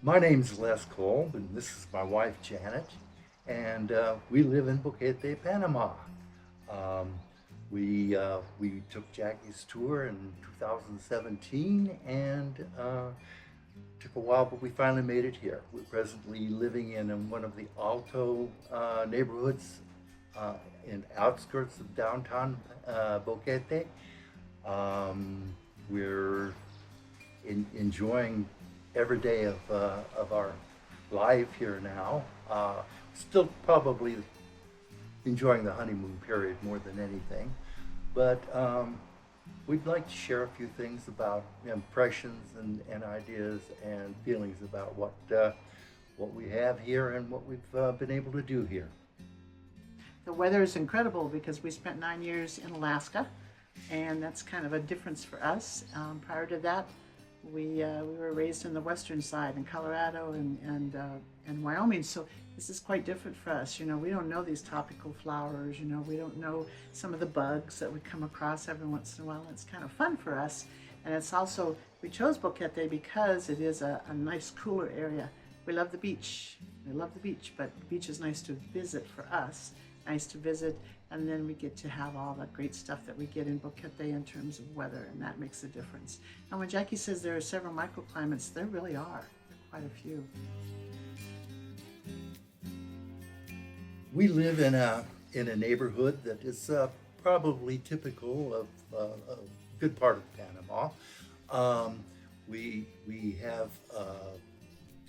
My name's Les Kolb, and this is my wife Janet, and we live in Boquete, Panama. Um, we took Jackie's tour in 2017, and took a while, but we finally made it here. We're presently living in one of the Alto neighborhoods in outskirts of downtown Boquete. Um, we're enjoying every day of our life here now. Still probably enjoying the honeymoon period more than anything, but we'd like to share a few things about impressions and ideas and feelings about what we have here and what we've been able to do here. The weather is incredible because we spent 9 years in Alaska, and that's kind of a difference for us. Prior to that, we were raised in the western side in Colorado and Wyoming, so this is quite different for us. We don't know these tropical flowers. We don't know some of the bugs that we come across every once in a while. It's kind of fun for us, and it's also we chose Boquete because it is a nice cooler area. We love the beach. We love the beach, but the beach is nice to visit for us. Nice to visit, and then we get to have all that great stuff that we get in Boquete in terms of weather, and that makes a difference. And when Jackie says there are several microclimates, there really are quite a few. We live in a neighborhood that is probably typical of a good part of Panama. We have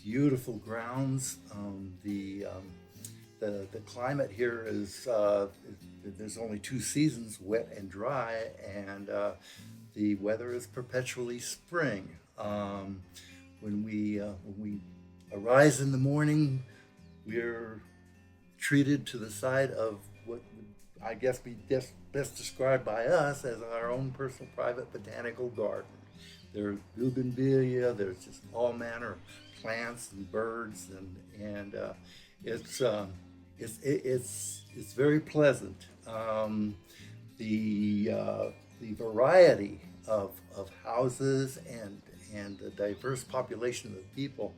beautiful grounds. The climate here is there's only two seasons, wet and dry, and the weather is perpetually spring. When we arise in the morning, we're treated to the side of what would, I guess, be best described by us as our own personal private botanical garden. There's bougainvillea, there's just all manner of plants and birds, and it's it's very pleasant. The variety of houses and the diverse population of people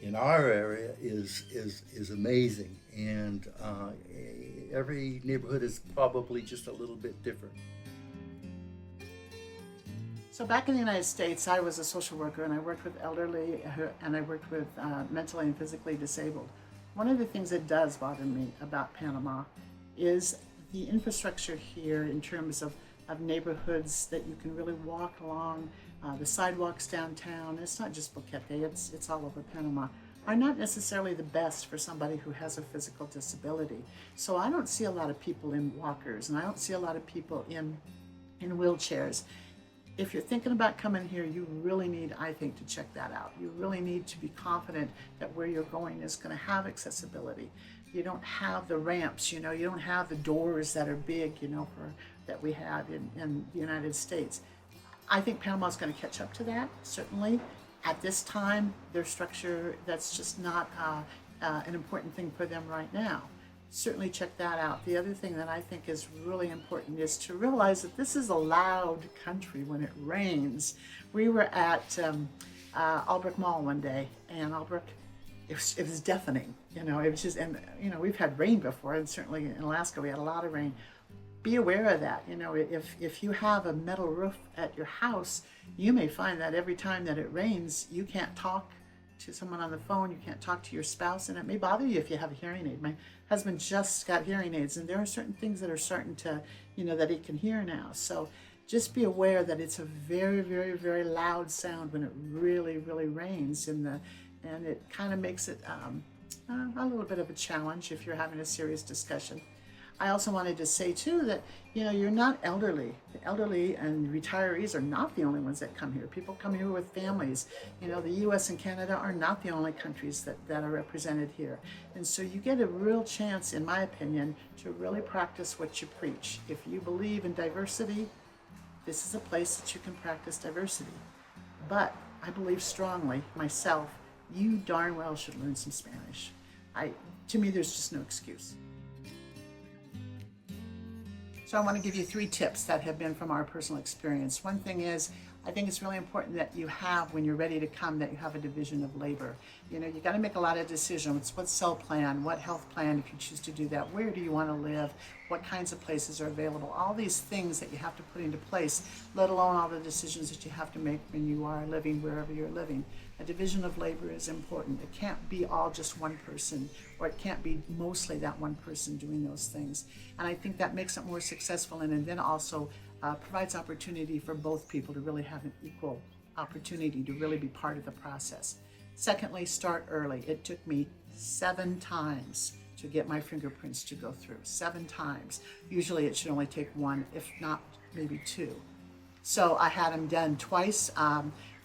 in our area is amazing, and every neighborhood is probably just a little bit different. So back in the United States, I was a social worker, and I worked with elderly, and I worked with mentally and physically disabled. One of the things that does bother me about Panama is the infrastructure here in terms of neighborhoods that you can really walk along. The sidewalks downtown, it's not just Boquete, it's all over Panama, are not necessarily the best for somebody who has a physical disability. So I don't see a lot of people in walkers, and I don't see a lot of people in wheelchairs. If you're thinking about coming here, you really need, I think, to check that out. You really need to be confident that where you're going is going to have accessibility. You don't have the ramps, you don't have the doors that are big, that we have in the United States. I think Panama's going to catch up to that, certainly. At this time, their structure, that's just not an important thing for them right now. Certainly check that out. The other thing that I think is really important is to realize that this is a loud country when it rains. We were at Albrook Mall one day, and Albrook, it was deafening. It was just, and we've had rain before, and certainly in Alaska we had a lot of rain. Be aware of that. If you have a metal roof at your house, you may find that every time that it rains, you can't talk to someone on the phone, you can't talk to your spouse, and it may bother you if you have a hearing aid. My husband just got hearing aids, and there are certain things that are starting to, that he can hear now. So just be aware that it's a very, very, very loud sound when it really, really rains, and it kind of makes it a little bit of a challenge if you're having a serious discussion. I also wanted to say too that you're not elderly. The elderly and retirees are not the only ones that come here. People come here with families. The U.S. and Canada are not the only countries that are represented here. And so you get a real chance, in my opinion, to really practice what you preach. If you believe in diversity, this is a place that you can practice diversity. But I believe strongly myself, you darn well should learn some Spanish. To me, there's just no excuse. So I want to give you 3 tips that have been from our personal experience. One thing is, I think it's really important that you have, when you're ready to come, that you have a division of labor. You know, you got to make a lot of decisions. What cell plan, what health plan, if you choose to do that, where do you want to live, what kinds of places are available, all these things that you have to put into place, let alone all the decisions that you have to make when you are living wherever you're living. A division of labor is important. It can't be all just one person, or it can't be mostly that one person doing those things. And I think that makes it more successful, and then also provides opportunity for both people to really have an equal opportunity to really be part of the process. Secondly, start early. It took me 7 times to get my fingerprints to go through. 7 times. Usually it should only take 1, if not maybe 2. So I had them done twice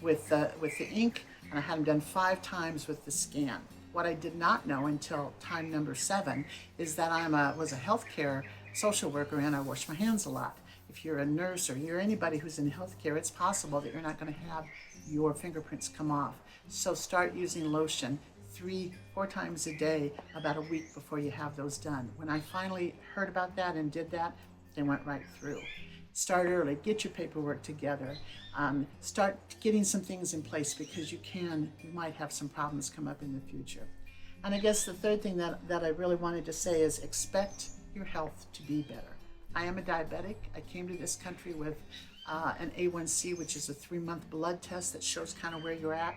with the ink, and I had them done 5 times with the scan. What I did not know until time number 7 is that I was a healthcare social worker, and I wash my hands a lot. If you're a nurse or you're anybody who's in healthcare, it's possible that you're not going to have your fingerprints come off. So start using lotion 3-4 times a day about a week before you have those done. When I finally heard about that and did that, they went right through. Start early, get your paperwork together, start getting some things in place, because you might have some problems come up in the future. And I guess the third thing that I really wanted to say is expect your health to be better. I am a diabetic. I came to this country with an A1C, which is a 3-month blood test that shows kind of where you're at.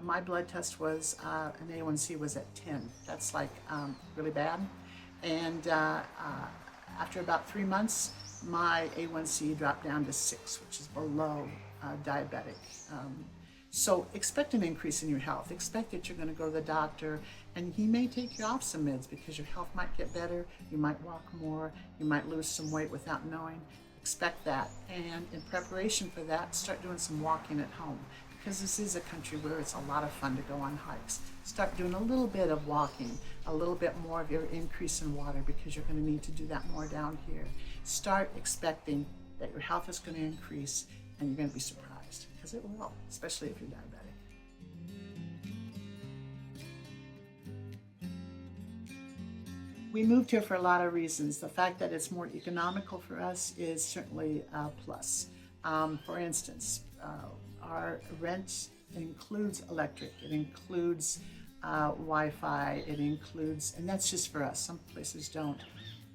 My blood test was, an A1C was at 10. That's like really bad. And after about 3 months, my A1C dropped down to 6, which is below diabetic. So expect an increase in your health. Expect that you're going to go to the doctor, and he may take you off some meds because your health might get better. You might walk more. You might lose some weight without knowing. Expect that. And in preparation for that, start doing some walking at home, because this is a country where it's a lot of fun to go on hikes. Start doing a little bit of walking, a little bit more of your increase in water, because you're going to need to do that more down here. Start expecting that your health is going to increase, and you're going to be surprised, because it will, especially if you're diabetic. We moved here for a lot of reasons. The fact that it's more economical for us is certainly a plus. For instance, our rent includes electric, it includes Wi-Fi, it includes, and that's just for us. Some places don't.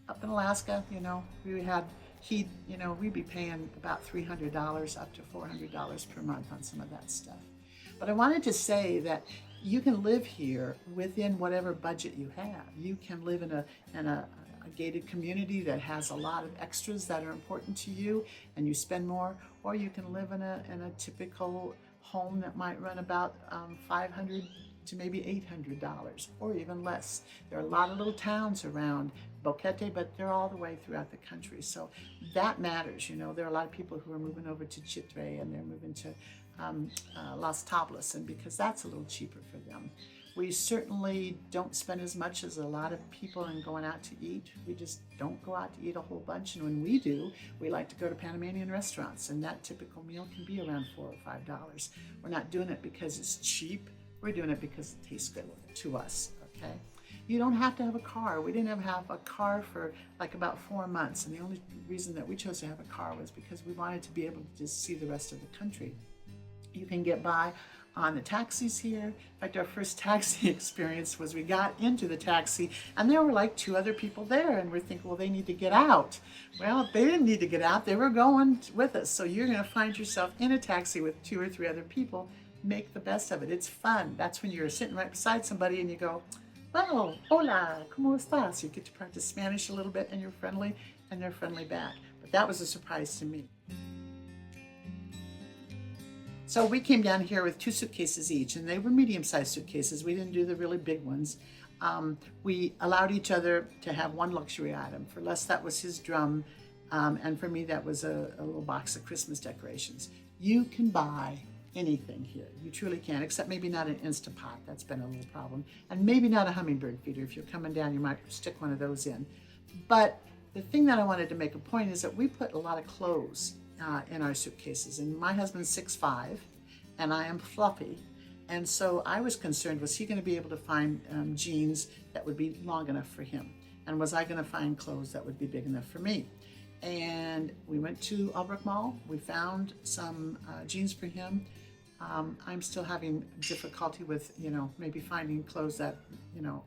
Up in Alaska, you know, we had heat, you know, we'd be paying about $300 up to $400 per month on some of that stuff. But I wanted to say that you can live here within whatever budget you have. You can live in a gated community that has a lot of extras that are important to you, and you spend more, or you can live in a typical home that might run about $500 to maybe $800, or even less. There are a lot of little towns around Boquete, but they're all the way throughout the country. So that matters. You know, there are a lot of people who are moving over to Chitre, and they're moving to Las Tablas, and because that's a little cheaper for them. We certainly don't spend as much as a lot of people in going out to eat. We just don't go out to eat a whole bunch, and when we do, we like to go to Panamanian restaurants, and that typical meal can be around $4 or $5. We're not doing it because it's cheap. We're doing it because it tastes good to us, okay? You don't have to have a car. We didn't have a car for like about 4 months, and the only reason that we chose to have a car was because we wanted to be able to just see the rest of the country. You can get by on the taxis here. In fact, our first taxi experience was we got into the taxi, and there were like 2 other people there, and we're thinking, well, they need to get out. Well, they didn't need to get out. They were going with us. So you're going to find yourself in a taxi with 2 or 3 other people. Make the best of it. It's fun. That's when you're sitting right beside somebody and you go, well, hola, ¿cómo estás? You get to practice Spanish a little bit, and you're friendly, and they're friendly back. But that was a surprise to me. So we came down here with 2 suitcases each, and they were medium-sized suitcases. We didn't do the really big ones. We allowed each other to have 1 luxury item. For Les, that was his drum, and for me, that was a little box of Christmas decorations. You can buy anything here. You truly can, except maybe not an Instapot. That's been a little problem. And maybe not a hummingbird feeder. If you're coming down, you might stick one of those in. But the thing that I wanted to make a point is that we put a lot of clothes in our suitcases, and my husband's 6'5", and I am fluffy, and so I was concerned, was he going to be able to find jeans that would be long enough for him, and was I going to find clothes that would be big enough for me? And we went to Albrook Mall. We found some jeans for him. I'm still having difficulty with, maybe finding clothes that,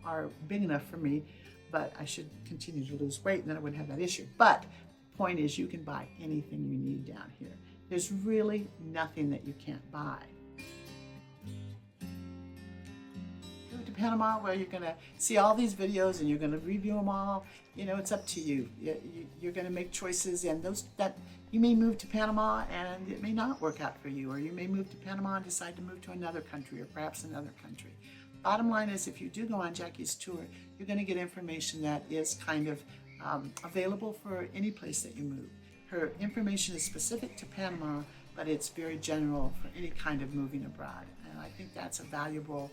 are big enough for me, but I should continue to lose weight and then I wouldn't have that issue. But the point is, you can buy anything you need down here. There's really nothing that you can't buy. Go to Panama, where you're going to see all these videos and you're going to review them all. It's up to you. You're going to make choices, and those that you may move to Panama and it may not work out for you, or you may move to Panama and decide to move to another country, or perhaps another country. Bottom line is, if you do go on Jackie's tour, you're going to get information that is kind of available for any place that you move. Her information is specific to Panama, but it's very general for any kind of moving abroad. And I think that's a valuable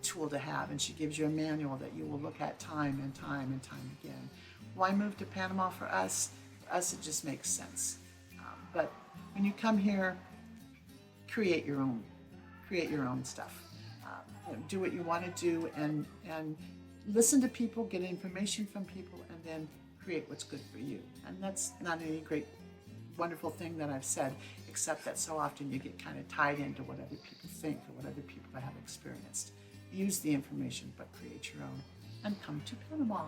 tool to have. And she gives you a manual that you will look at time and time and time again. Why move to Panama for us? For us, it just makes sense. But when you come here, create your own stuff. Do what you want to do, and listen to people, get information from people, and then create what's good for you. And that's not any great, wonderful thing that I've said, except that so often you get kind of tied into what other people think or what other people have experienced. Use the information, but create your own, and come to Panama.